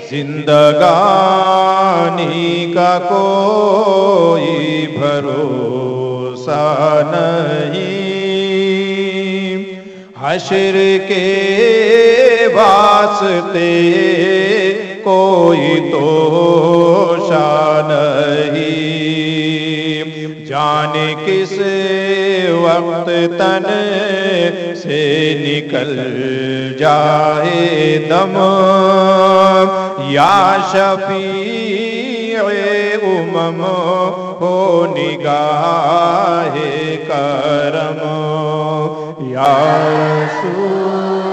زندگانی کا کوئی بھروسہ نہیں، حشر کے واسطے کوئی توشہ نہیں، جانے کس وقت تن سے نکل جائے دم، یا شفیع امم ہو نگاہ کرم، یا رسول